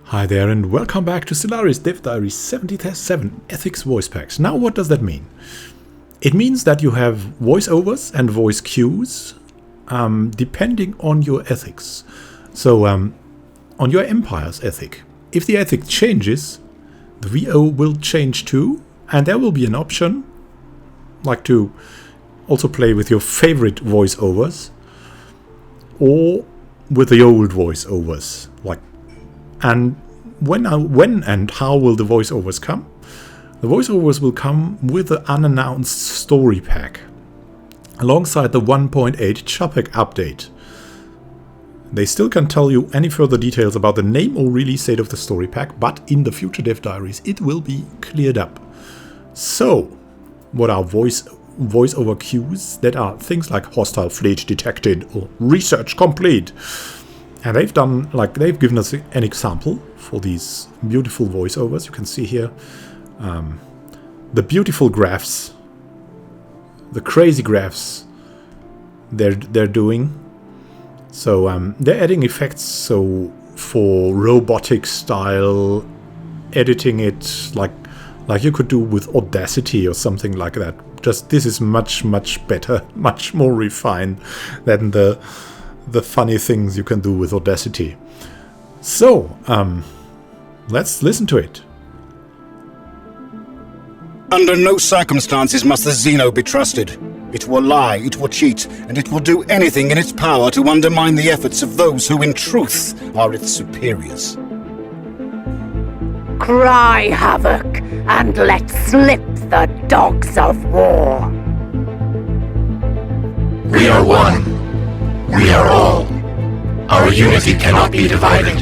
Hi there and welcome back to Stellaris Dev Diary 77 Ethics Voice Packs. Now what does that mean? It means that you have voiceovers and voice cues depending on your ethics. So on your Empire's ethic, if the ethic changes, the VO will change too, and there will be an option like to also play with your favorite voiceovers or with the old voiceovers, like. And when and how will the voiceovers come? The voiceovers will come with the unannounced story pack, alongside the 1.8 Capek update. They still can't tell you any further details about the name or release date of the story pack, but in the future Dev Diaries it will be cleared up. So, what are voiceover cues? That are things like hostile fleet detected or research complete. And they've given us an example for these beautiful voiceovers. You can see here the beautiful graphs, the crazy graphs they're doing. So they're adding effects. So for robotic style, editing it like you could do with Audacity or something like that. Just this is much better, much more refined than the funny things you can do with Audacity. So, let's listen to it. Under no circumstances must the Xeno be trusted. It will lie, it will cheat, and it will do anything in its power to undermine the efforts of those who in truth are its superiors. Cry havoc, and let slip the dogs of war. We are one. We are all. Our unity cannot be divided.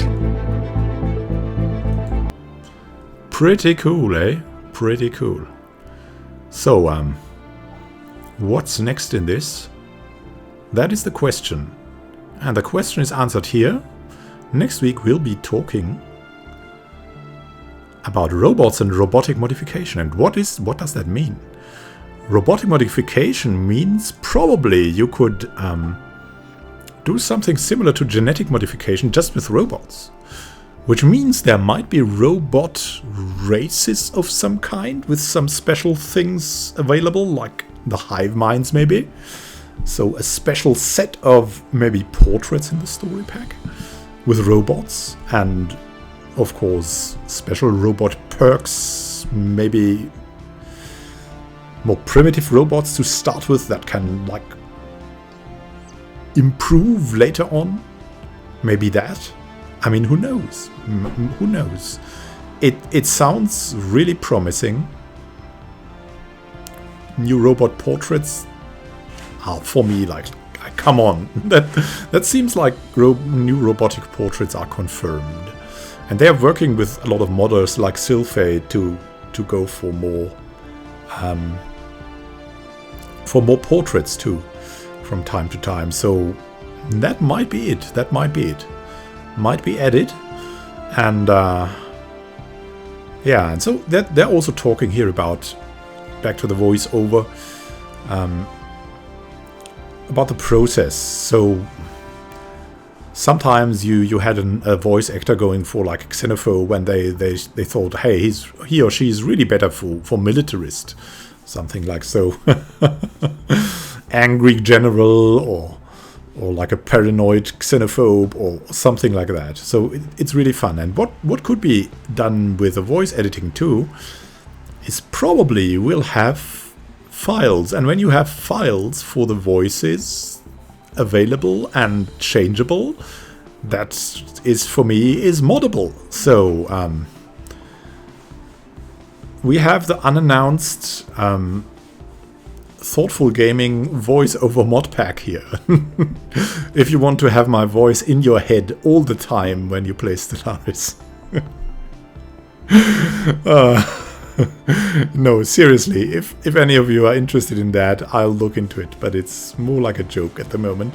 Pretty cool, eh? Pretty cool. So, what's next in this? That is the question. And the question is answered here. Next week we'll be talking about robots and robotic modification. And what does that mean? Robotic modification means probably you could do something similar to genetic modification just with robots. Which means there might be robot races of some kind with some special things available, like the hive minds maybe. So a special set of maybe portraits in the story pack with robots, and of course special robot perks, maybe more primitive robots to start with that can like improve later on. Maybe that. I mean, who knows? Who knows? It sounds really promising. New robot portraits are for me like, come on. That seems like new robotic portraits are confirmed. And they are working with a lot of modders like Sylphay to go for more portraits too, from time to time. So that might be it. That might be it. Might be added. And yeah, and so they're also talking here about, back to the voiceover, about the process. So sometimes you had a voice actor going for like a xenophobe when they thought, hey, he or she is really better for militarist, something like so. Angry general or like a paranoid xenophobe or something like that. So it's really fun. And what could be done with the voice editing too is probably you will have files. And when you have files for the voices available and changeable, that is for me is moddable. So we have the unannounced Thoughtful Gaming voice-over mod pack here. If you want to have my voice in your head all the time when you play Stellaris. No, seriously, if any of you are interested in that, I'll look into it, but it's more like a joke at the moment.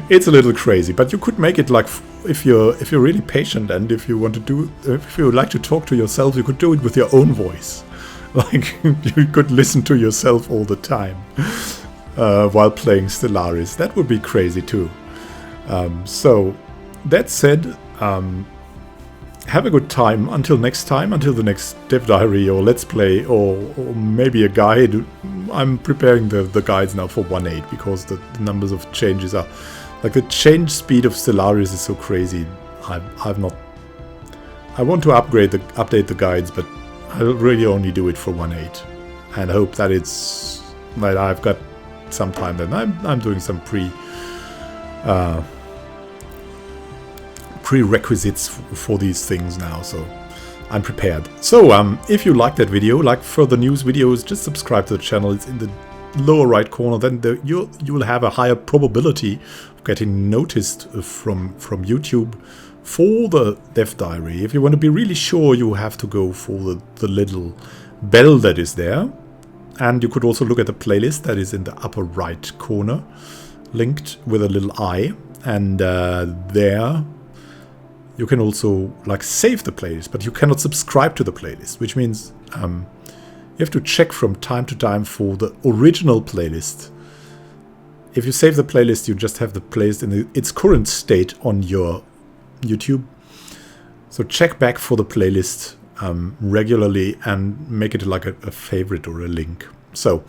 It's a little crazy, but you could make it like, if you're really patient and if you would like to talk to yourself, you could do it with your own voice. Like, you could listen to yourself all the time while playing Stellaris. That would be crazy too. So that said, have a good time until next time, until the next Dev Diary or Let's Play or maybe a guide. I'm preparing the guides now for 1.8 because the numbers of changes are... Like, the change speed of Stellaris is so crazy. I've not... I want to update the guides, but I'll really only do it for 1.8. And hope that it's... that I've got some time then. I'm doing some prerequisites for these things now, so I'm prepared. So if you like that video, like further news videos, just subscribe to the channel. It's in the lower right corner. Then you will have a higher probability of getting noticed from YouTube for the Dev Diary. If you want to be really sure, you have to go for the little bell that is there. And you could also look at the playlist that is in the upper right corner, linked with a little eye. And there you can also like save the playlist, but you cannot subscribe to the playlist, which means you have to check from time to time for the original playlist. If you save the playlist, you just have the playlist in its current state on your YouTube. So check back for the playlist regularly and make it like a favorite or a link. So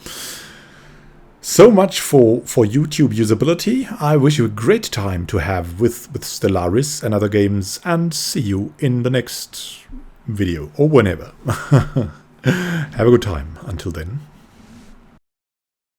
much for YouTube usability. I wish you a great time to have with Stellaris and other games, and see you in the next video or whenever. Have a good time until then.